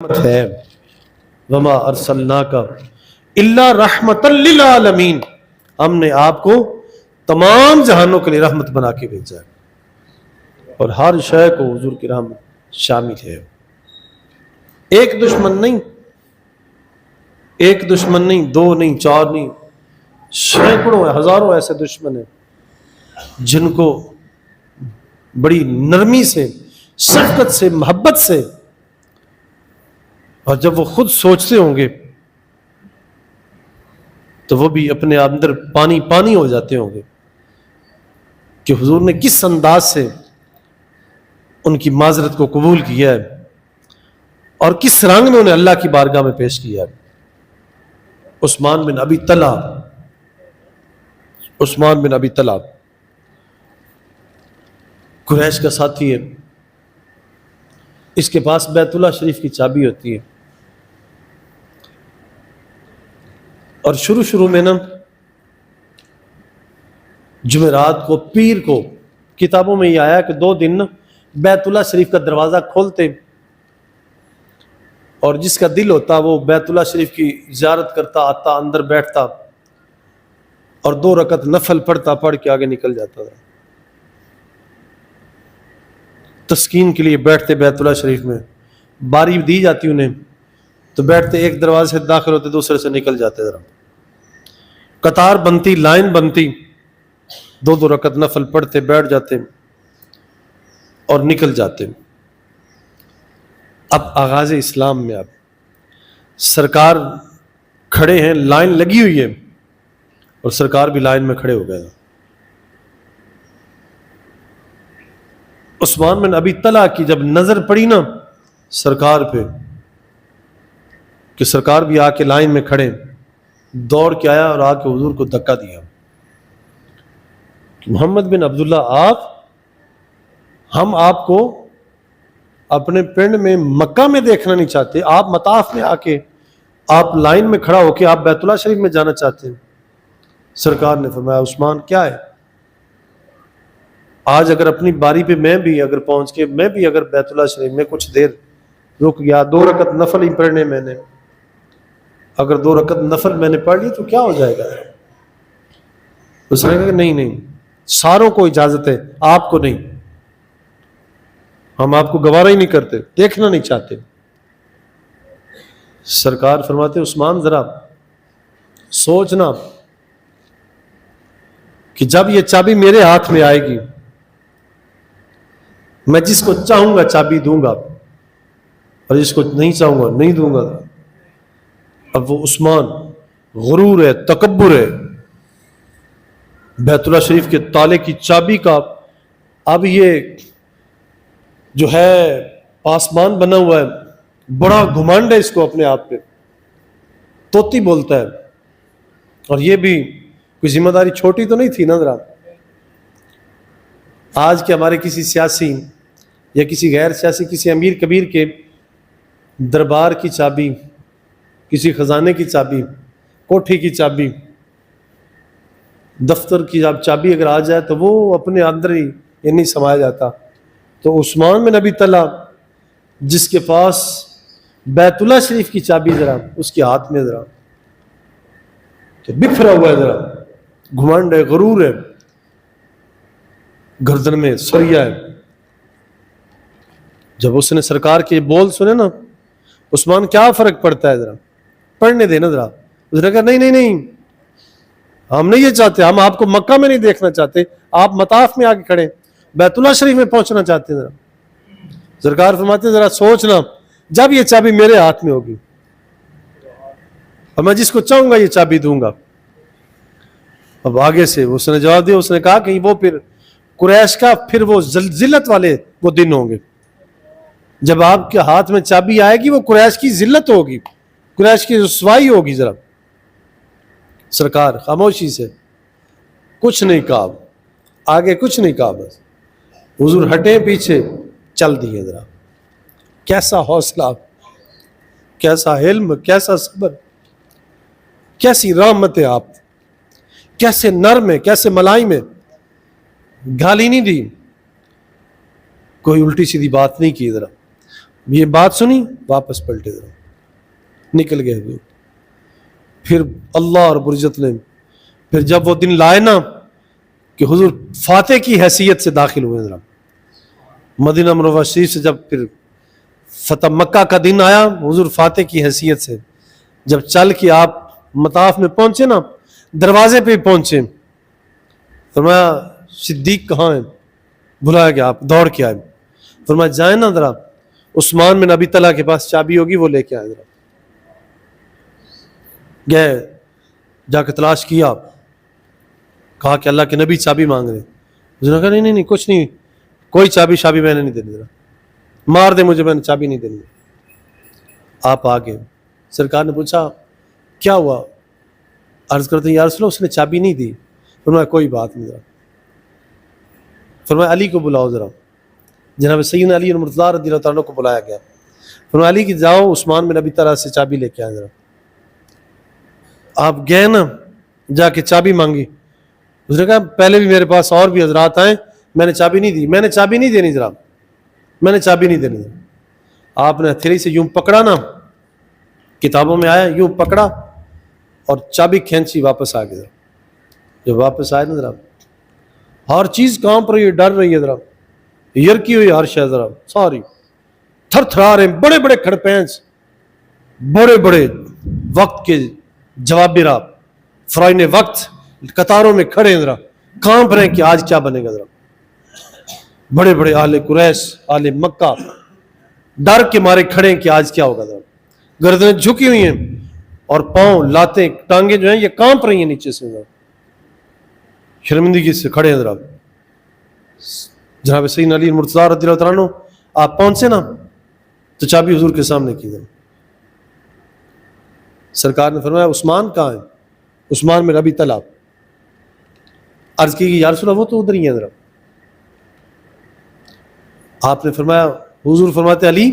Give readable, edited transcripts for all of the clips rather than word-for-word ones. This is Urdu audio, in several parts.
رحمت ہے. وما ارسلناک الا رحمۃ للعالمین، ہم نے آپ کو تمام جہانوں کے لیے رحمت بنا کے بھیجا ہے، اور ہر شے کو حضور کی رحمت شامل ہے. ایک دشمن نہیں، ایک دشمن نہیں، دو نہیں، چار نہیں، سینکڑوں ہزاروں ایسے دشمن ہیں جن کو بڑی نرمی سے، شفقت سے، محبت سے، اور جب وہ خود سوچتے ہوں گے تو وہ بھی اپنے اندر پانی پانی ہو جاتے ہوں گے کہ حضور نے کس انداز سے ان کی معذرت کو قبول کیا ہے اور کس رنگ میں انہیں اللہ کی بارگاہ میں پیش کیا ہے. عثمان بن ابی طلحہ، عثمان بن ابی طلحہ قریش کا ساتھی ہے، اس کے پاس بیت اللہ شریف کی چابی ہوتی ہے، اور شروع میں نا جمعرات کو، پیر کو، کتابوں میں یہ آیا کہ 2 دن بیت اللہ شریف کا دروازہ کھولتے اور جس کا دل ہوتا وہ بیت اللہ شریف کی زیارت کرتا، آتا، اندر بیٹھتا اور 2 رکعت نفل پڑھتا، پڑھ کے آگے نکل جاتا تھا. تسکین کے لیے بیٹھتے بیت اللہ شریف میں، باری دی جاتی انہیں تو بیٹھتے، ایک دروازے سے داخل ہوتے، دوسرے سے نکل جاتے. ذرا قطار بنتی، لائن بنتی، 2 رکعت نفل پڑھتے، بیٹھ جاتے اور نکل جاتے. اب آغاز اسلام میں اب سرکار کھڑے ہیں، لائن لگی ہوئی ہے اور سرکار بھی لائن میں کھڑے ہو گئے. عثمان بن ابی طلحہ کی جب نظر پڑی نا سرکار پہ کہ سرکار بھی آ کے لائن میں کھڑے، دوڑ کے آیا اور آ کے حضور کو دھکا دیا کہ محمد بن عبداللہ، ہم آپ کو اپنے پنڈ میں مکہ میں دیکھنا نہیں چاہتے، آپ مطاف میں آ کے، آپ لائن میں کھڑا ہو کے آپ بیت اللہ شریف میں جانا چاہتے ہیں. سرکار نے فرمایا عثمان کیا ہے، آج اگر اپنی باری پہ میں بھی اگر پہنچ کے میں بھی اگر بیت اللہ شریف میں کچھ دیر رک گیا، 2 رکعت نفل ہی پڑھنے میں نے، اگر 2 رکعت نفل میں نے پڑھ لی تو کیا ہو جائے گا؟ اس نے کہا کہ نہیں، ساروں کو اجازت ہے، آپ کو نہیں، ہم آپ کو گوارا ہی نہیں کرتے، دیکھنا نہیں چاہتے. سرکار فرماتے عثمان ذرا سوچنا کہ جب یہ چابی میرے ہاتھ میں آئے گی، میں جس کو چاہوں گا چابی دوں گا اور جس کو نہیں چاہوں گا نہیں دوں گا. اب وہ عثمان غرور ہے، تکبر ہے، بیت اللہ شریف کے تالے کی چابی کا اب یہ جو ہے پاسمان بنا ہوا ہے، بڑا گھمنڈ ہے اس کو اپنے آپ پہ، توتی بولتا ہے. اور یہ بھی کوئی ذمہ داری چھوٹی تو نہیں تھی نا. ذرا آج کے ہمارے کسی سیاسی یا کسی غیر سیاسی، کسی امیر کبیر کے دربار کی چابی، کسی خزانے کی چابی، کوٹھی کی چابی، دفتر کی چابی اگر آ جائے تو وہ اپنے اندر ہی یہ نہیں سمایا جاتا. تو عثمان بن ابی طلحہ جس کے پاس بیت اللہ شریف کی چابی ذرا اس کے ہاتھ میں ذرا تو بکھرا ہوا ہے، ذرا گھمنڈ ہے، غرور ہے، گردن میں سریا ہے. جب اس نے سرکار کے بول سنے نا، عثمان کیا فرق پڑتا ہے، ذرا پڑھنے دینا ذرا. اس نے کہا نہیں، ہم نہیں یہ چاہتے، ہم آپ کو مکہ میں نہیں دیکھنا چاہتے، آپ مطاف میں آ کے کھڑے بیت اللہ شریف میں پہنچنا چاہتے ہیں. ذرا سرکار فرماتے ذرا سوچنا، جب یہ چابی میرے ہاتھ میں ہوگی اور میں جس کو چاہوں گا یہ چابی دوں گا. اب آگے سے اس نے جواب دیا، اس نے کہا کہ وہ پھر قریش کا پھر وہ ذلت والے وہ دن ہوں گے، جب آپ کے ہاتھ میں چابی آئے گی وہ قریش کی ذلت ہوگی، قریش کی رسوائی ہوگی. ذرا سرکار خاموشی سے کچھ نہیں کہا، آگے کچھ نہیں کہا، بس حضور ہٹے پیچھے چل دیے. ذرا کیسا حوصلہ، کیسا علم، کیسا صبر، کیسی رحمت ہے آپ، کیسے نرم ہے، کیسے ملائم ہے. گالی نہیں دی، کوئی الٹی سیدھی بات نہیں کی. ذرا یہ بات سنی, واپس پلٹے ذرا, نکل گئے حضور. پھر اللہ رب العزت نے پھر جب وہ دن لائے نا کہ حضور فاتح کی حیثیت سے داخل ہوئے ذرا مدینہ منورہ شریف سے, جب پھر فتح مکہ کا دن آیا, حضور فاتح کی حیثیت سے جب چل کے آپ مطاف میں پہنچے نا, دروازے پہ پہنچے, فرمایا صدیق کہاں ہیں؟ بلایا گیا, آپ دوڑ کے آئے. فرمایا جائیں نا ذرا, عثمان بن ابی طلحہ کے پاس چابی ہوگی, وہ لے کے آئے. ذرا گئے, جا کے تلاش کیا, کہا کہ اللہ کے نبی چابی مانگ رہے. اس نے کہا نہیں نہیں نہیں کچھ نہیں, کوئی چابی شابی میں نے نہیں دینی, ذرا مار دے مجھے, میں نے چابی نہیں دینی. آپ آگے, سرکار نے پوچھا کیا ہوا؟ عرض کرتے ہیں یا رسول اللہ اس نے چابی نہیں دی. فرمایا کوئی بات نہیں. ذرا فرمایا علی کو بلاؤ ذرا. جناب سیدنا علی مرتضیٰ رضی اللہ تعالیٰ کو بلایا گیا. فرمایا علی کی جاؤ عثمان بن ابی طلحہ سے چابی لے کے آئے. ذرا آپ گئے نا, جا کے چابی مانگی. اس نے کہا پہلے بھی میرے پاس اور بھی حضرات آئے, میں نے چابی نہیں دی, میں نے چابی نہیں دینی, ذرا میں نے چابی نہیں دینی. آپ نے ہتھیلی سے یوں پکڑا نا, کتابوں میں آیا یوں پکڑا اور چابی کھینچی, واپس آ گیا. جب واپس آئے نا ذرا ہر چیز کانپ رہی ہے, ڈر رہی ہے, ذرا یرکی ہوئی ہر شے, ذرا ساری تھر تھرا رہے, بڑے بڑے کھڑپینچ, بڑے بڑے وقت کے جوابرہ فرائن وقت قطاروں میں کھڑے ہیں, ذرا کانپ رہے ہیں کہ آج کیا بنے گا. ذرا بڑے بڑے اہل قریش اہل مکہ ڈر کے مارے کھڑے ہیں کہ آج کیا ہوگا. ذرا گردنیں جھکی ہوئی ہیں اور پاؤں لاتیں ٹانگیں جو ہیں یہ کانپ رہی ہیں نیچے سے, ذرا شرمندگی سے کھڑے ہیں. ذرا جناب سیدنا علی مرتضیٰ رضی اللہ تعالیٰ عنہ آپ پہنچے نا تو چابی حضور کے سامنے کی. ذرا سرکار نے فرمایا عثمان کہاں ہے؟ عثمان بن ابی طلحہ. عرض کی کہ یا رسول اللہ وہ تو ادھر ہی ہے. ذرا آپ نے فرمایا, حضور فرماتے علی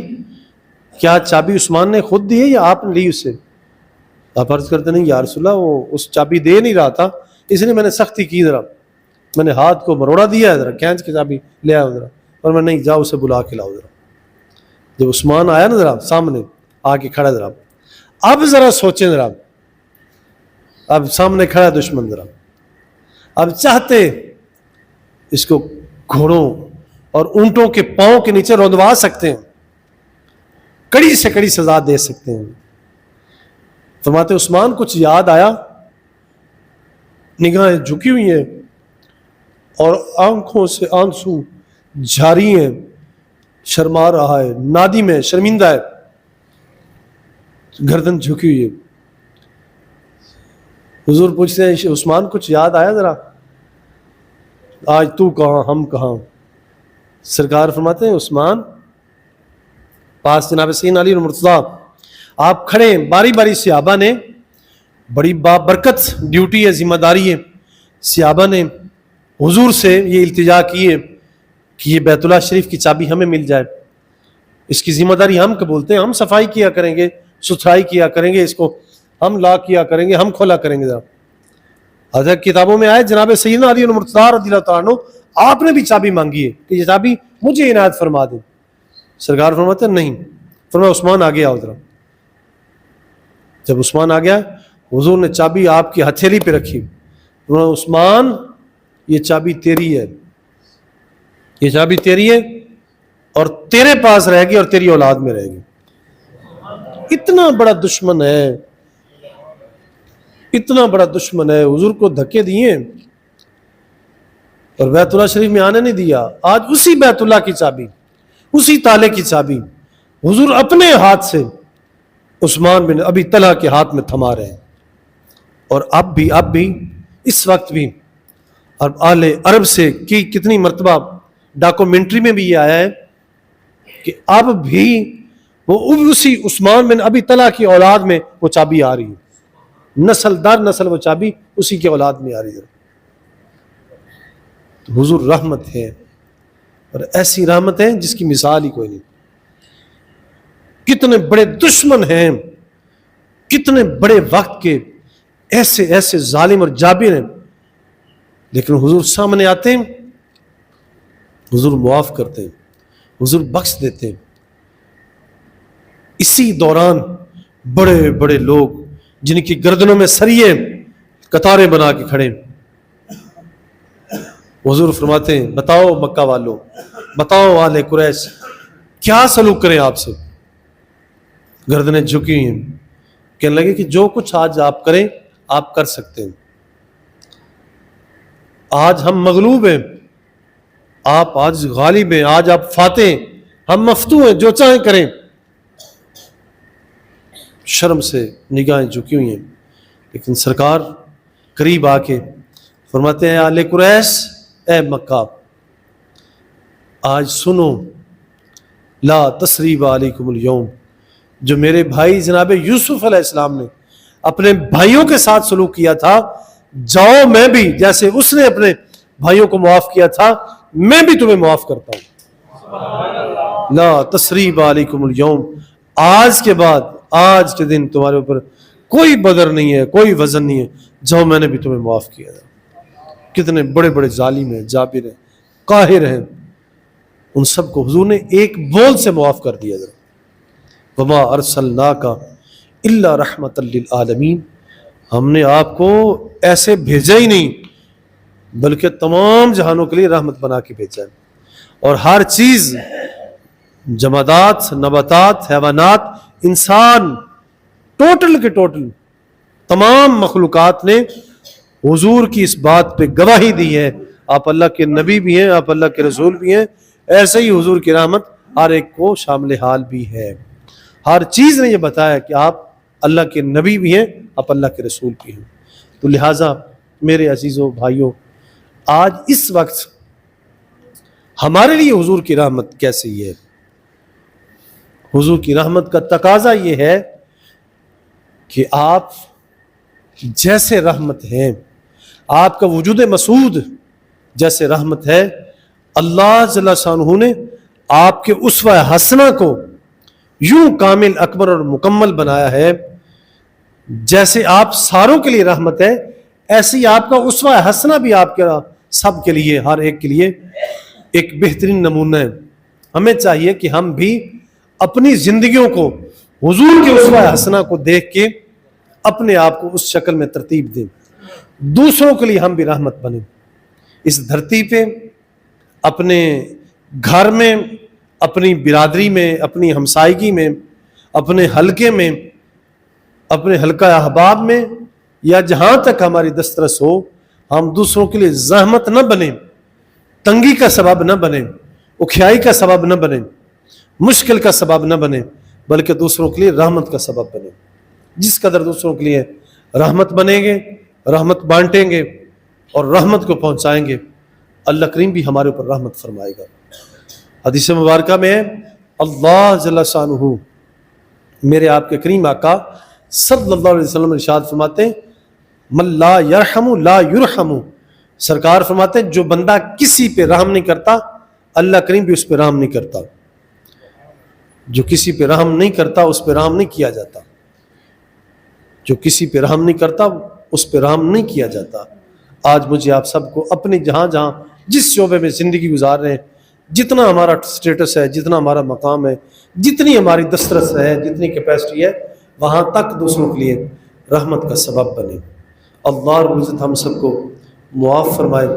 کیا چابی عثمان نے خود دی ہے یا آپ نے لی اس سے؟ آپ عرض کرتے نہیں یا رسول اللہ وہ اس چابی دے نہیں رہا تھا, اس لیے میں نے سختی کی, ذرا میں نے ہاتھ کو مروڑا دیا ہے, ذرا کھینچ کے چابی لے آؤ. ذرا اور میں نہیں, جاؤ اسے بلا کے لاؤ. ذرا جب عثمان آیا نا ذرا سامنے آ کے کھڑا, ذرا اب ذرا سوچیں, ذرا اب سامنے کھڑا دشمن, ذرا اب چاہتے اس کو گھوڑوں اور اونٹوں کے پاؤں کے نیچے روندوا سکتے ہیں, کڑی سے کڑی سزا دے سکتے ہیں. فرماتے عثمان کچھ یاد آیا, نگاہیں جھکی ہوئی ہیں اور آنکھوں سے آنسو جاری ہیں, شرما رہا ہے, نادم ہے, شرمندہ ہے, گردن جھکی ہوئی ہے. حضور پوچھتے ہیں عثمان کچھ یاد آیا ذرا, آج تو کہاں ہم کہاں؟ سرکار فرماتے ہیں عثمان پاس جناب سیدنا علی مرتضیٰ آپ کھڑے ہیں, باری باری صحابہ نے, بڑی بابرکت ڈیوٹی ہے, ذمہ داری ہے, صحابہ نے حضور سے یہ التجا کی ہے کہ یہ بیت اللہ شریف کی چابی ہمیں مل جائے, اس کی ذمہ داری ہم قبولتے ہیں, ہم صفائی کیا کریں گے, ستھرائی کیا کریں گے, اس کو ہم لا کیا کریں گے, ہم کھولا کریں گے. ذرا حضرت کتابوں میں آئے جناب سیدنا علی مرتضیٰ رضی اللہ تعالیٰ عنہ آپ نے بھی چابی مانگی ہے کہ یہ چابی مجھے عنایت فرما دیں. سرکار فرماتے ہیں نہیں. فرمایا عثمان آگے آؤ. ذرا جب عثمان آ گیا حضور نے چابی آپ کی ہتھیلی پہ رکھی. فرمایا عثمان یہ چابی تیری ہے, یہ چابی تیری ہے اور تیرے پاس رہے گی اور تیری اولاد میں رہے گی. اتنا بڑا دشمن ہے, اتنا بڑا دشمن ہے, حضور کو دھکے دیے اور بیت اللہ شریف میں آنے نہیں دیا. آج اسی بیت اللہ کی چابی, اسی تالے کی چابی حضور اپنے ہاتھ سے عثمان بن ابی طلحہ کے ہاتھ میں تھما رہے ہیں. اور اب بھی اس وقت بھی, اور اہل عرب سے کی کتنی مرتبہ ڈاکومنٹری میں بھی یہ آیا ہے کہ اب بھی وہ اسی عثمان بن ابی طلحہ کی اولاد میں وہ چابی آ رہی ہے, نسل در نسل وہ چابی اسی کی اولاد میں آ رہی ہے. تو حضور رحمت ہے, اور ایسی رحمت ہے جس کی مثال ہی کوئی نہیں. کتنے بڑے دشمن ہیں, کتنے بڑے وقت کے ایسے ایسے ظالم اور جابر ہیں, لیکن حضور سامنے آتے ہیں, حضور معاف کرتے ہیں, حضور بخش دیتے ہیں. اسی دوران بڑے بڑے لوگ جن کی گردنوں میں سریے قطاریں بنا کے کھڑے، حضور فرماتے ہیں بتاؤ مکہ والوں، بتاؤ آل قریش، کیا سلوک کریں آپ سے؟ گردنیں جھکی ہیں، کہنے لگے کہ جو کچھ آج آپ کریں آپ کر سکتے ہیں، آج ہم مغلوب ہیں، آپ آج غالب ہیں، آج آپ فاتح ہیں، ہم مفتو ہیں، جو چاہیں کریں۔ شرم سے نگاہیں جھکی ہوئی ہیں، لیکن سرکار قریب آ کے فرماتے ہیں آل قریش، اے مکہ، آج سنو، لا تثریب علیکم اليوم، جو میرے بھائی جناب یوسف علیہ السلام نے اپنے بھائیوں کے ساتھ سلوک کیا تھا، جاؤ میں بھی جیسے اس نے اپنے بھائیوں کو معاف کیا تھا میں بھی تمہیں معاف کرتا ہوں۔ لا تثریب علیکم اليوم، آج کے بعد، آج کے دن تمہارے اوپر کوئی بدر نہیں ہے، کوئی وزن نہیں ہے، جاؤ میں نے بھی تمہیں معاف کیا تھا۔ کتنے بڑے بڑے ظالم ہیں، جابر ہیں، قاہر ہیں، ان سب کو حضور نے ایک بول سے معاف کر دیا۔ وما ارسلناک الا رحمۃ للعالمین، ہم نے آپ کو ایسے بھیجا ہی نہیں بلکہ تمام جہانوں کے لیے رحمت بنا کے بھیجا ہے۔ اور ہر چیز، جمادات، نباتات، حیوانات، انسان، ٹوٹل کے ٹوٹل تمام مخلوقات نے حضور کی اس بات پہ گواہی دی ہے، آپ اللہ کے نبی بھی ہیں، آپ اللہ کے رسول بھی ہیں، ایسے ہی حضور کی رحمت ہر ایک کو شامل حال بھی ہے۔ ہر چیز نے یہ بتایا کہ آپ اللہ کے نبی بھی ہیں، آپ اللہ کے رسول بھی ہیں۔ تو لہٰذا میرے عزیزوں بھائیوں، آج اس وقت ہمارے لیے حضور کی رحمت کیسی ہے؟ حضور کی رحمت کا تقاضا یہ ہے کہ آپ جیسے رحمت ہیں، آپ کا وجود مسعود جیسے رحمت ہے، اللہ جل شانہ نے آپ کے اسوہ حسنہ کو یوں کامل، اکبر اور مکمل بنایا ہے۔ جیسے آپ ساروں کے لیے رحمت ہے، ایسی آپ کا اسوہ حسنہ بھی آپ کا سب کے لیے، ہر ایک کے لیے ایک بہترین نمونہ ہے۔ ہمیں چاہیے کہ ہم بھی اپنی زندگیوں کو حضور کے اسوہ حسنہ کو دیکھ کے اپنے آپ کو اس شکل میں ترتیب دیں، دوسروں کے لیے ہم بھی رحمت بنیں۔ اس دھرتی پہ، اپنے گھر میں، اپنی برادری میں، اپنی ہمسائیگی میں، اپنے حلقے میں، اپنے حلقہ احباب میں، یا جہاں تک ہماری دسترس ہو، ہم دوسروں کے لیے زحمت نہ بنیں، تنگی کا سبب نہ بنیں، اکھیائی کا سبب نہ بنیں، مشکل کا سبب نہ بنیں، بلکہ دوسروں کے لیے رحمت کا سبب بنیں۔ جس قدر دوسروں کے لیے رحمت بنیں گے، رحمت بانٹیں گے اور رحمت کو پہنچائیں گے، اللہ کریم بھی ہمارے اوپر رحمت فرمائے گا۔ حدیث مبارکہ میں اللہ جل شانہ، میرے آپ کے کریم آقا صلی اللہ علیہ وسلم ارشاد فرماتے ہیں من لا یرحم لا یرحم، سرکار فرماتے ہیں جو بندہ کسی پہ رحم نہیں کرتا اللہ کریم بھی اس پہ رحم نہیں کرتا، جو کسی پہ رحم نہیں کرتا اس پہ رحم نہیں کیا جاتا، جو کسی پہ رحم نہیں کرتا اس پہ رحم نہیں کیا جاتا۔ آج مجھے آپ سب کو اپنی جہاں جہاں جس شعبے میں زندگی گزار رہے ہیں، جتنا ہمارا سٹیٹس ہے، جتنا ہمارا مقام ہے، جتنی ہماری دسترس ہے، جتنی کیپیسٹی ہے، وہاں تک دوسروں کے لیے رحمت کا سبب بنے۔ اللہ رب العزت ہم سب کو معاف فرمائے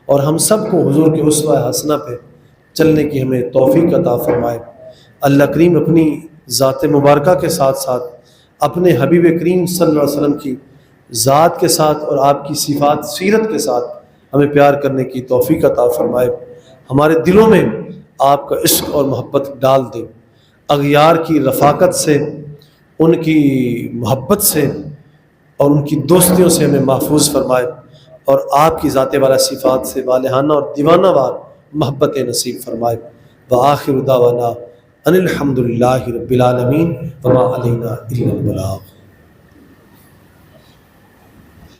اور ہم سب کو حضور کے اسوہ حسنہ پہ چلنے کی ہمیں توفیق عطا فرمائے۔ اللہ کریم اپنی ذات مبارکہ کے ساتھ ساتھ اپنے حبیب کریم صلی اللہ علیہ وسلم کی ذات کے ساتھ اور آپ کی صفات سیرت کے ساتھ ہمیں پیار کرنے کی توفیق عطا فرمائے، ہمارے دلوں میں آپ کا عشق اور محبت ڈال دے، اغیار کی رفاقت سے، ان کی محبت سے اور ان کی دوستیوں سے ہمیں محفوظ فرمائے، اور آپ کی ذات والا صفات سے والہانہ اور دیوانہ وار محبت نصیب فرمائے۔ وآخر دعوانا ان الحمد للہ رب العالمین وما علینا الا البلاغ۔